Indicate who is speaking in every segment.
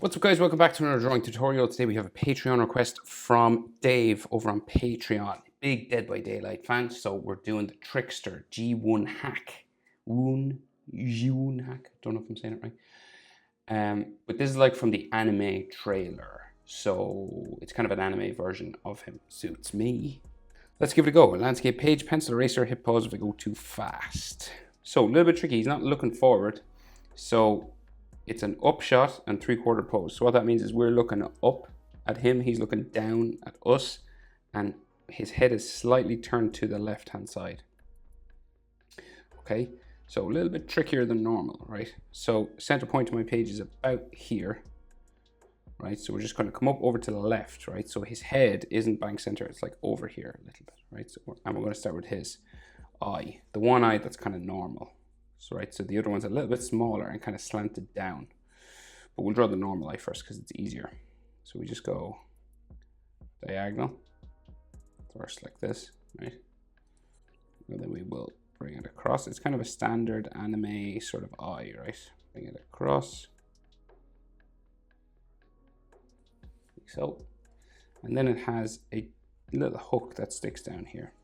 Speaker 1: What's up, guys? Welcome back to another drawing tutorial. Today we have a Patreon request from Dave over on Patreon. Big Dead by Daylight fan, so we're doing the Trickster G1 hack. G1 hack. Don't know if I'm saying it right. But this is like from the anime trailer, so it's kind of an anime version of him. Suits me. Let's give it a go. Landscape page, pencil eraser, hit pause if I go too fast. So a little bit tricky. He's not looking forward, so it's an up shot and 3/4 pose. So what that means is we're looking up at him, he's looking down at us, and his head is slightly turned to the left hand side. Okay, so a little bit trickier than normal, right? So center point of my page is about here, right? So we're just going to come up over to the left, right? So his head isn't bang center, it's like over here a little bit, right? So and we're going to start with his eye, the one eye that's kind of normal. So, right, so the other one's a little bit smaller and kind of slanted down. But we'll draw the normal eye first because it's easier. So we just go diagonal, first like this, right? And then we will bring it across. It's kind of a standard anime sort of eye, right? Bring it across, like so. And then it has a little hook that sticks down here.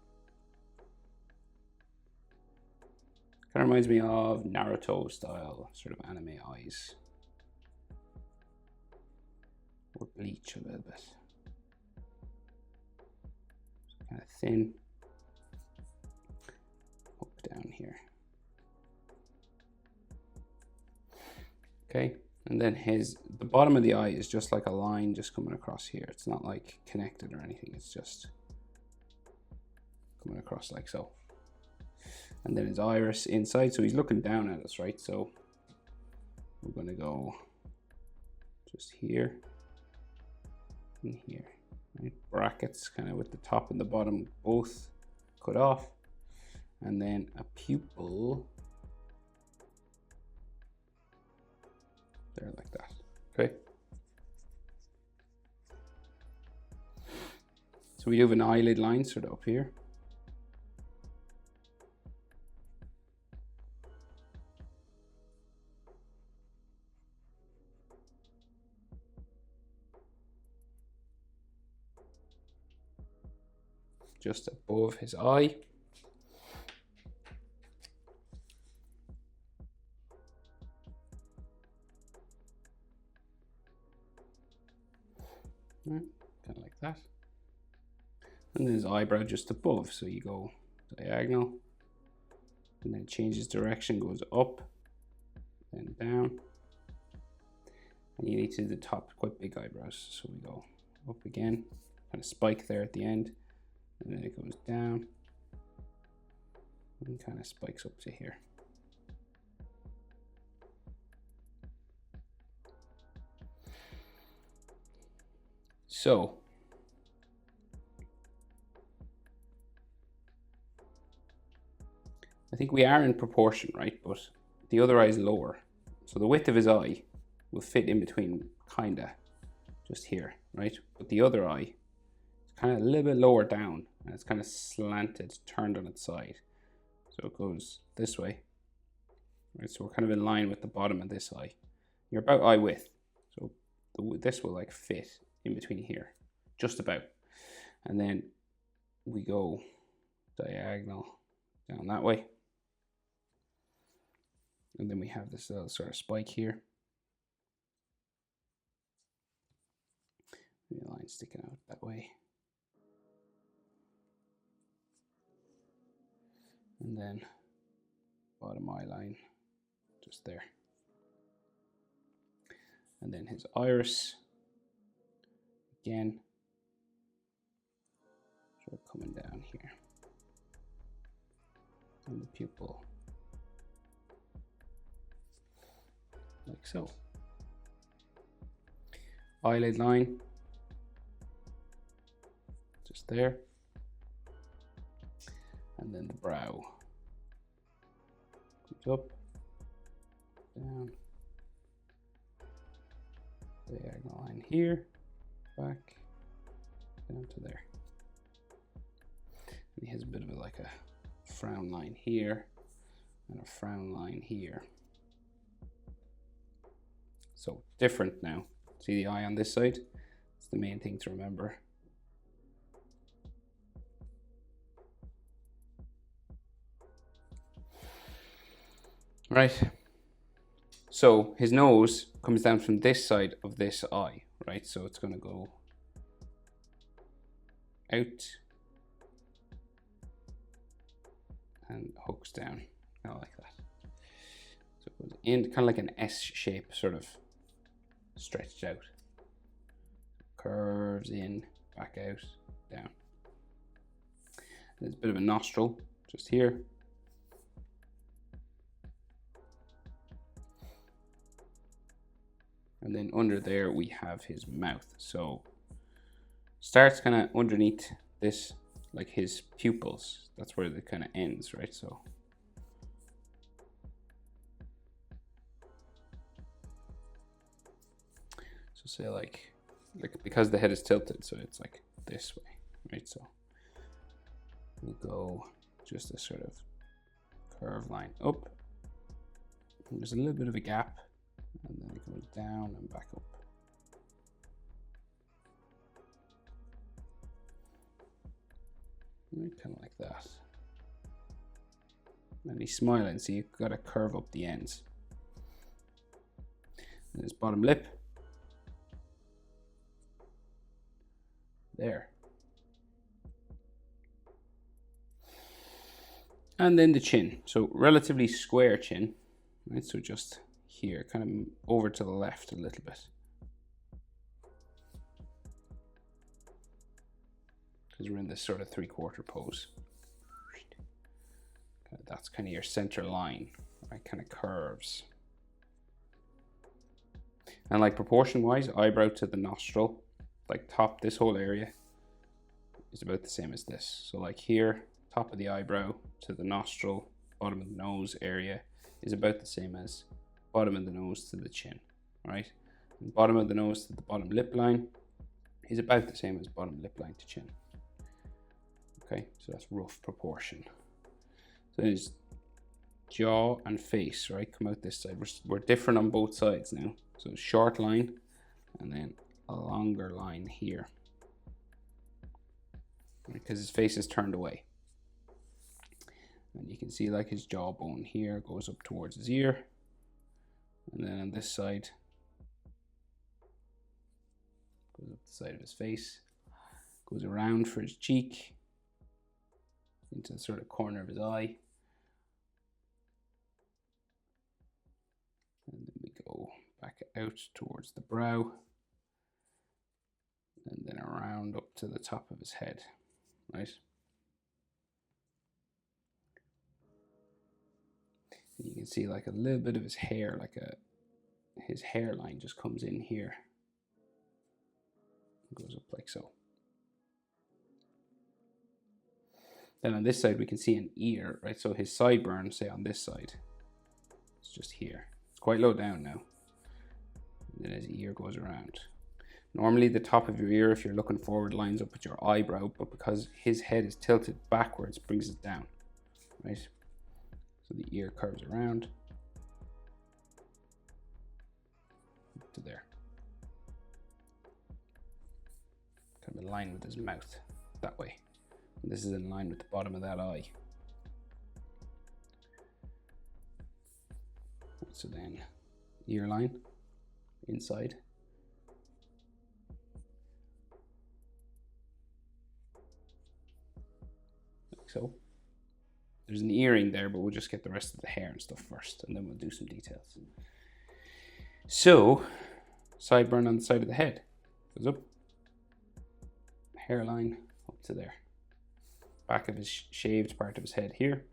Speaker 1: Kind of reminds me of Naruto style sort of anime eyes. Or Bleach a little bit. So kind of thin. Up down here. Okay, and then the bottom of the eye is just like a line just coming across here. It's not like connected or anything, it's just coming across like so. And then his iris inside, so he's looking down at us, right? So we're going to go just here and here, right? Brackets kind of with the top and the bottom both cut off, and then a pupil there like that. Okay, so we have an eyelid line sort of up here. Just above his eye. Right, kind of like that. And then his eyebrow just above. So you go diagonal, and then it changes direction, goes up, then down. And you need to do the top, quite big eyebrows. So we go up again, kind of spike there at the end. And then it goes down and kind of spikes up to here. So I think we are in proportion, right? But the other eye is lower. So the width of his eye will fit in between, kinda, just here, right? But the other eye kind of a little bit lower down, and it's kind of slanted, turned on its side. So it goes this way, right? So we're kind of in line with the bottom of this eye. You're about eye width, so this will like fit in between here, just about. And then we go diagonal down that way. And then we have this little sort of spike here. The line sticking out that way. And then bottom eye line just there. And then his iris again, sort of coming down here. And the pupil like so. Eyelid line just there. And then the brow comes up, down, diagonal line here, back, down to there. And he has a bit of like a frown line here and a frown line here. So different now. See the eye on this side? It's the main thing to remember. Right. So his nose comes down from this side of this eye, right? So it's going to go out and hooks down, kind of like that. So it goes in, kind of like an S shape, sort of stretched out. Curves in, back out, down. There's a bit of a nostril just here. And then under there we have his mouth. So starts kind of underneath this, like his pupils. That's where it kind of ends, right? So say like because the head is tilted, so it's like this way, right? So we'll go just a sort of curved line up. And there's a little bit of a gap, and then it goes down and back up. Right, kind of like that. And he's smiling, so you've got to curve up the ends. And his bottom lip. There. And then the chin. So relatively square chin, right? So just here, kind of over to the left a little bit. Because we're in this sort of 3/4 pose. That's kind of your center line, right? Kind of curves. And like proportion wise, eyebrow to the nostril, like top, this whole area is about the same as this. So like here, top of the eyebrow to the nostril, bottom of the nose area is about the same as bottom of the nose to the chin, right? And bottom of the nose to the bottom lip line is about the same as bottom lip line to chin. Okay, so that's rough proportion. So his jaw and face, right, come out this side. We're different on both sides now. So short line and then a longer line here, because his face is turned away. And you can see like his jawbone here goes up towards his ear, and then on this side goes up the side of his face, goes around for his cheek into the sort of corner of his eye, and then we go back out towards the brow, and then around up to the top of his head, right? And you can see like a little bit of his hair, his hairline just comes in here, goes up like so. Then on this side we can see an ear, right? So his sideburn, say on this side, it's just here. It's quite low down now. And then his ear goes around. Normally the top of your ear, if you're looking forward, lines up with your eyebrow, but because his head is tilted backwards, brings it down, right? So the ear curves around to there. Kind of in line with his mouth, that way. And this is in line with the bottom of that eye. So then, ear line, inside. Like so. There's an earring there, but we'll just get the rest of the hair and stuff first, and then we'll do some details. So, sideburn on the side of the head. Goes up. Hairline up to there. Back of his shaved part of his head here.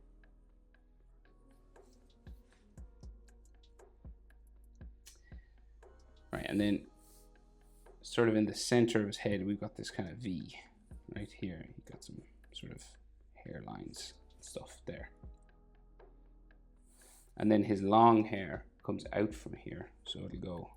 Speaker 1: Right, and then sort of in the center of his head, we've got this kind of V right here. You've got some sort of hairlines stuff there. And then his long hair comes out from here, so it'll go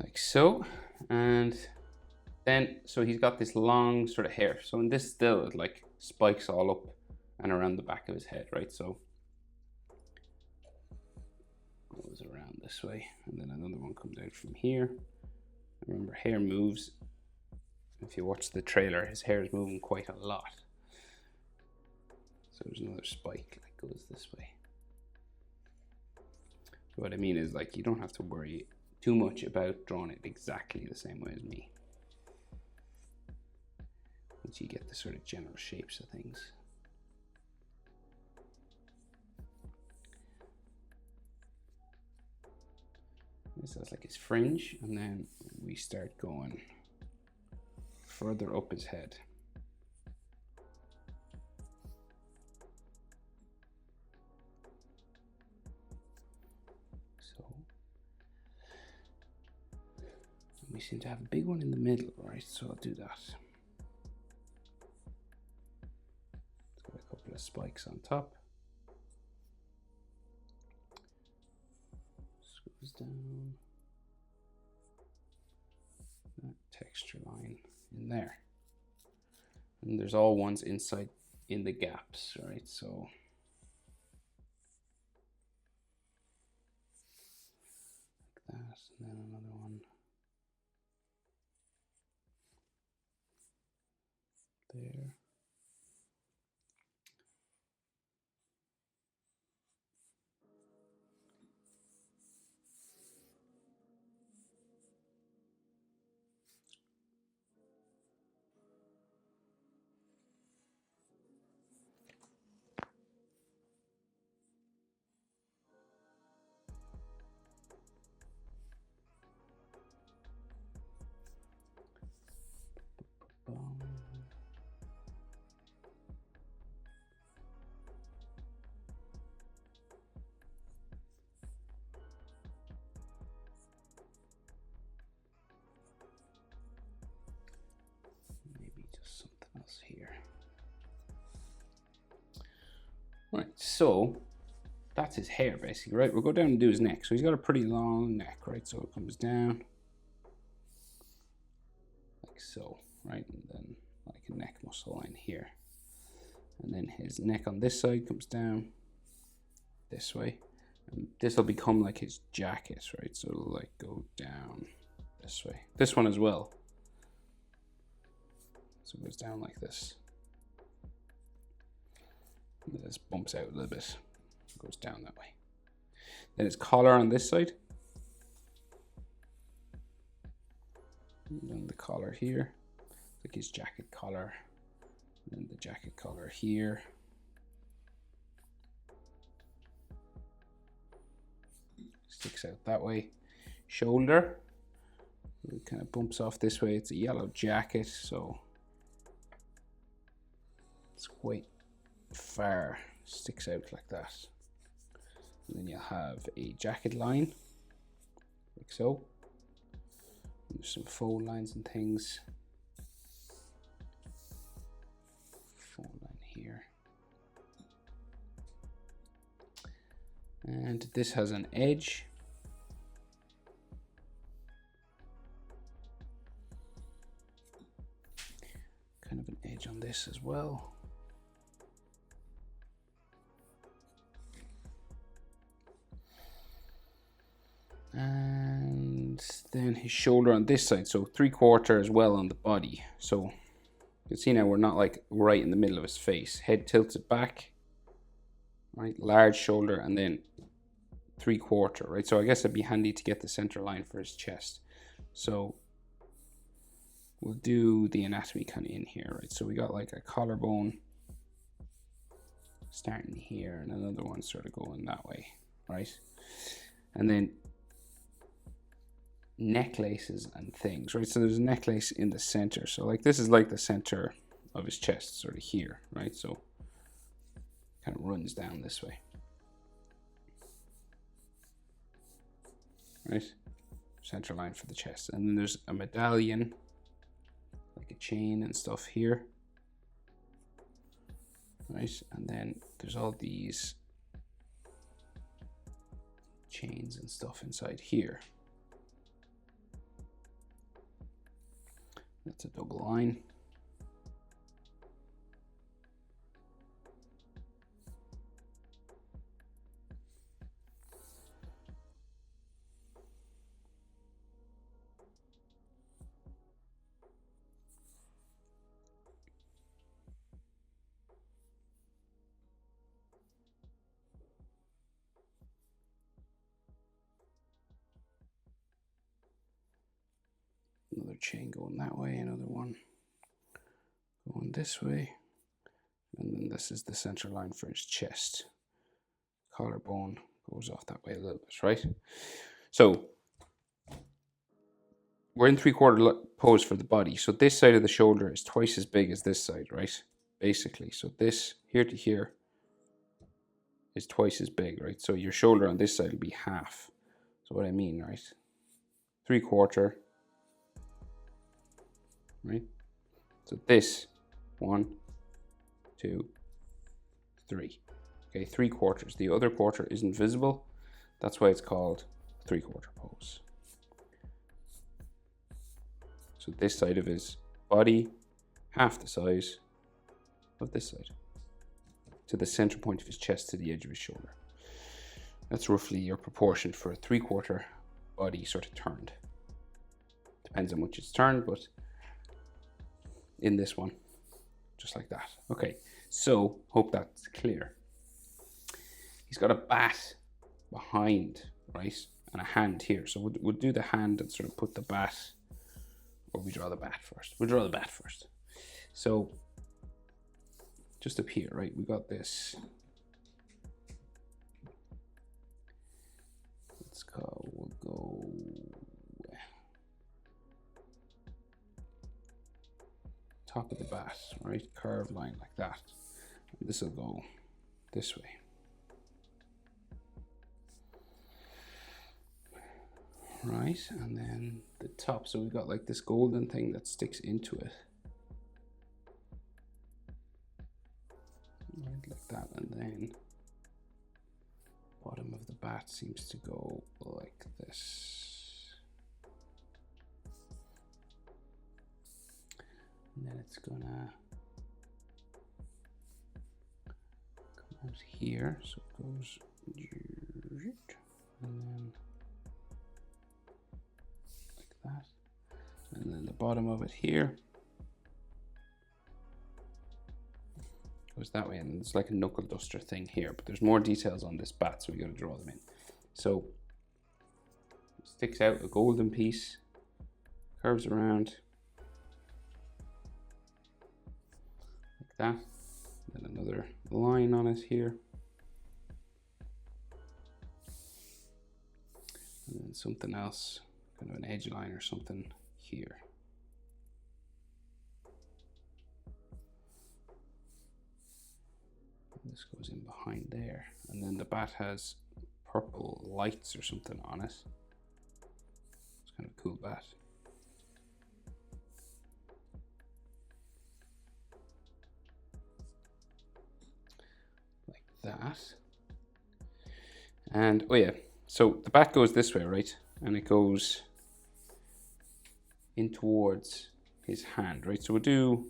Speaker 1: like so. And then, so he's got this long sort of hair. So in this still, it like spikes all up and around the back of his head, right? So it goes around this way, and then another one comes out from here. Remember, hair moves. If you watch the trailer, his hair is moving quite a lot. So there's another spike that goes this way. So what I mean is, like, you don't have to worry too much about drawing it exactly the same way as me. Once you get the sort of general shapes of things. This is like his fringe, and then we start going further up his head. So we seem to have a big one in the middle, right? So I'll do that. Got a couple of spikes on top. Screws down. That texture line in there. And there's all ones inside in the gaps, right? So like that, and then another one there. Maybe just something else here. Right, so that's his hair basically, right? We'll go down and do his neck. So he's got a pretty long neck, right? So it comes down like so, right? And then like a neck muscle line here. And then his neck on this side comes down this way. And this will become like his jacket, right? So it'll like go down this way. This one as well. So it goes down like this. And this bumps out a little bit. It goes down that way. Then his collar on this side. And then the collar here. Like his jacket collar. And then the jacket collar here. Sticks out that way. Shoulder. It kind of bumps off this way. It's a yellow jacket, so it's quite far. Sticks out like that. And then you'll have a jacket line, like so. And there's some fold lines and things. Fold line here. And this has an edge. Kind of an edge on this as well. And then his shoulder on this side, so 3/4 as well on the body. So you can see now we're not like right in the middle of his face. Head tilted back, right? Large shoulder, and then 3/4, right? So I guess it'd be handy to get the center line for his chest. So we'll do the anatomy kind of in here, right? So we got like a collarbone starting here and another one sort of going that way, right? And then necklaces and things, right? So there's a necklace in the center. So like this is like the center of his chest, sort of here, right? So kind of runs down this way, right? Center line for the chest. And then there's a medallion, like a chain and stuff here, right? And then there's all these chains and stuff inside here. That's a double line. Another chain going that way, another one going this way. And then this is the center line for his chest. Collarbone goes off that way a little bit, right? So we're in 3/4 pose for the body. So this side of the shoulder is twice as big as this side, right? Basically. So this here to here is twice as big, right? So your shoulder on this side will be half. So what I mean, right? 3/4, right? So this, 1, 2, 3. Okay, 3/4. The other quarter isn't visible. That's why it's called 3/4 pose. So this side of his body, half the size of this side, to the center point of his chest, to the edge of his shoulder. That's roughly your proportion for a 3/4 body sort of turned. Depends on much it's turned, but in this one, just like that. Okay, so hope that's clear. He's got a bat behind, right? And a hand here. So we'll do the hand and sort of put the bat, or we draw the bat first. We'll draw the bat first. So just up here, right? We got this. We'll go top of the bat, right? Curved line like that. And this will go this way. Right, and then the top, so we've got like this golden thing that sticks into it. Right, like that, and then bottom of the bat seems to go like this. And then it's gonna come out here, so it goes, and then that, and then the bottom of it here goes that way, and it's like a knuckle duster thing here, but there's more details on this bat, so we got to draw them in. So it sticks out a golden piece, curves around like that, then another line on it here, and then something else, kind of an edge line or something here. And this goes in behind there. And then the bat has purple lights or something on it. It's kind of a cool bat. Like that. And, oh yeah, so the bat goes this way, right? And it goes in towards his hand, right? So the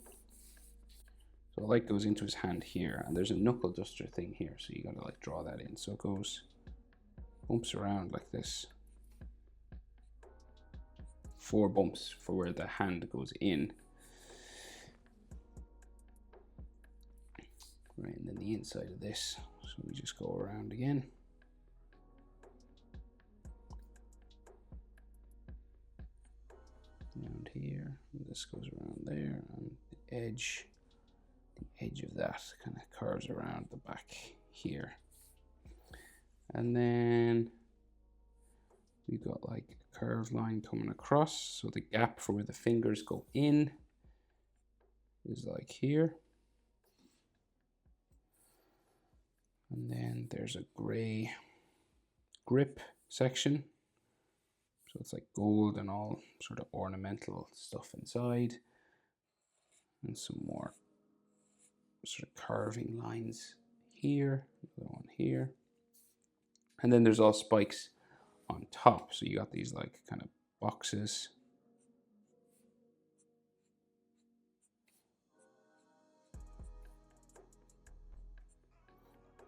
Speaker 1: light goes into his hand here, and there's a knuckle duster thing here, so you gotta like draw that in. So it goes, bumps around like this. 4 bumps for where the hand goes in. Right, and then the inside of this, so we just go around again. Around here, and this goes around there, and the edge of that kind of curves around the back here. And then we've got like a curved line coming across, so the gap for where the fingers go in is like here. And then there's a gray grip section. So it's like gold and all sort of ornamental stuff inside. And some more sort of carving lines here, another one here. And then there's all spikes on top. So you got these like kind of boxes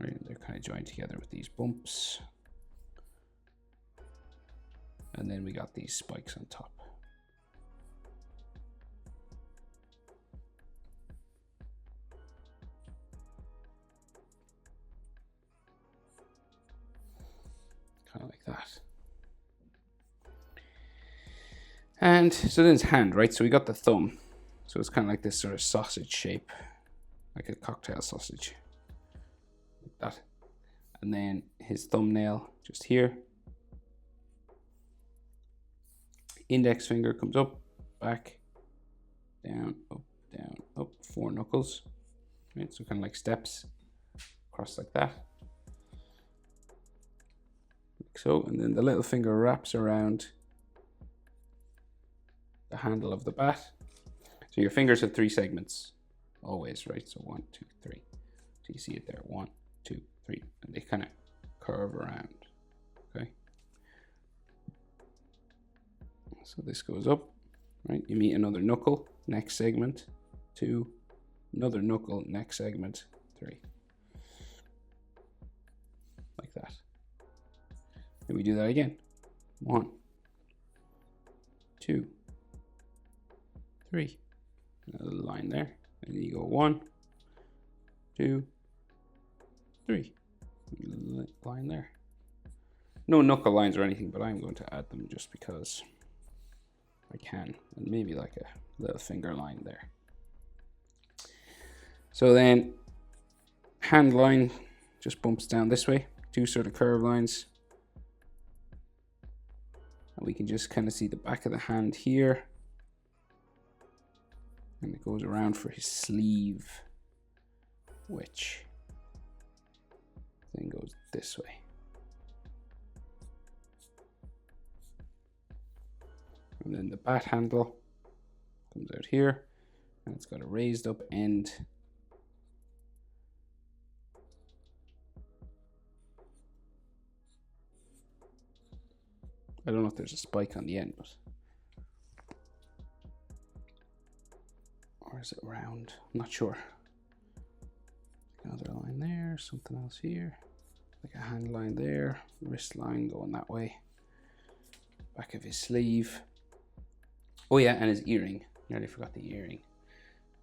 Speaker 1: Right, they're kind of joined together with these bumps. And then we got these spikes on top. Kind of like that. And so then it's hand, right? So we got the thumb. So it's kind of like this sort of sausage shape, like a cocktail sausage, like that. And then his thumbnail just here. Index finger comes up, back, down, up, 4 knuckles. Right, so kind of like steps across like that. Like so, and then the little finger wraps around the handle of the bat. So your fingers have 3 segments always, right? So 1, 2, 3. So you see it there, 1, 2, 3, and they kind of curve around. Okay. So this goes up, right? You meet another knuckle, next segment, 2, another knuckle, next segment, 3. Like that. And we do that again. 1, 2, 3. Another line there. And then you go 1, 2, 3. Line there. No knuckle lines or anything, but I'm going to add them just because I can. And maybe like a little finger line there. So then hand line just bumps down this way. 2 sort of curve lines. And we can just kind of see the back of the hand here. And it goes around for his sleeve, which then goes this way. And then the bat handle comes out here, and it's got a raised up end. I don't know if there's a spike on the end, but or is it round? I'm not sure. Another line there, something else here, like a hand line there, wrist line going that way, back of his sleeve. Oh yeah, and his earring. Nearly forgot the earring.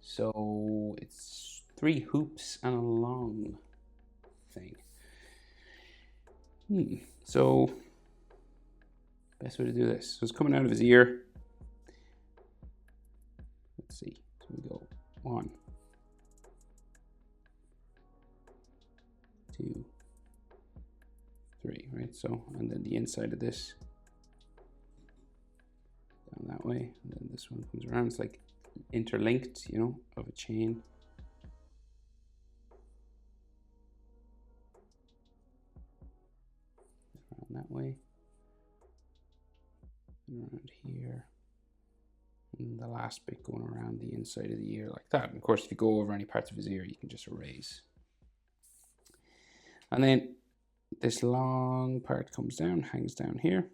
Speaker 1: So it's 3 hoops and a long thing. So best way to do this. So it's coming out of his ear. Let's see. So we go 1, 2, 3, right? So, and then the inside of this down that way, and then this one comes around. It's like interlinked, you know, of a chain. Around that way, and around here, and the last bit going around the inside of the ear like that. And of course, if you go over any parts of his ear, you can just erase. And then this long part comes down, hangs down here.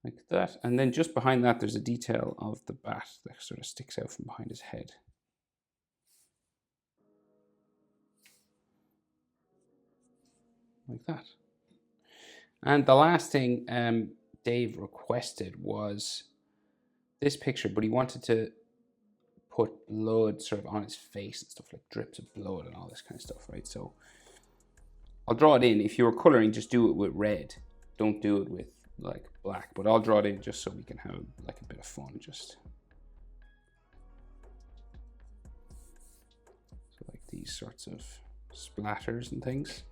Speaker 1: Like that. And then just behind that, there's a detail of the bat that sort of sticks out from behind his head. Like that. And the last thing Dave requested was this picture, but he wanted to put blood sort of on his face and stuff, like drips of blood and all this kind of stuff, right? So I'll draw it in. If you were coloring, just do it with red. Don't do it with like black, but I'll draw it in just so we can have like a bit of fun. Just so like these sorts of splatters and things.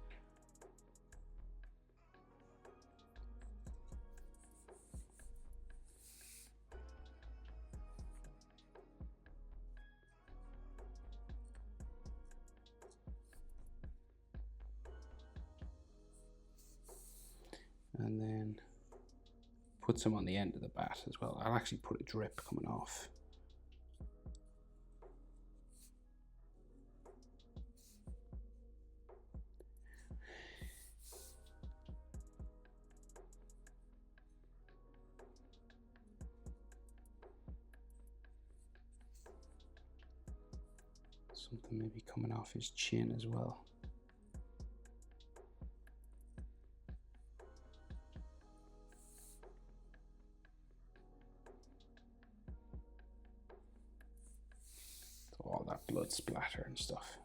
Speaker 1: And then put some on the end of the bat as well. I'll actually put a drip coming off. Something maybe coming off his chin as well. So all that blood splatter and stuff.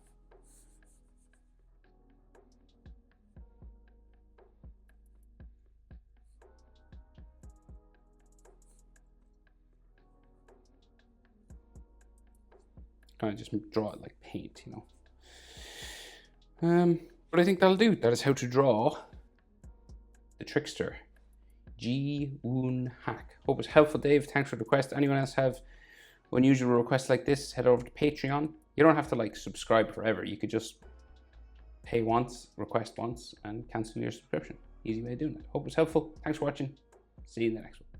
Speaker 1: Kind of just draw it like paint, you know. But I think that'll do. That is how to draw the Trickster G1 hack. Hope it's helpful, Dave. Thanks for the request. Anyone else have unusual requests like this, head over to Patreon. You don't have to like subscribe forever. You could just pay once, request once, and cancel your subscription. Easy way of doing it. Hope it's helpful. Thanks for watching. See you in the next one.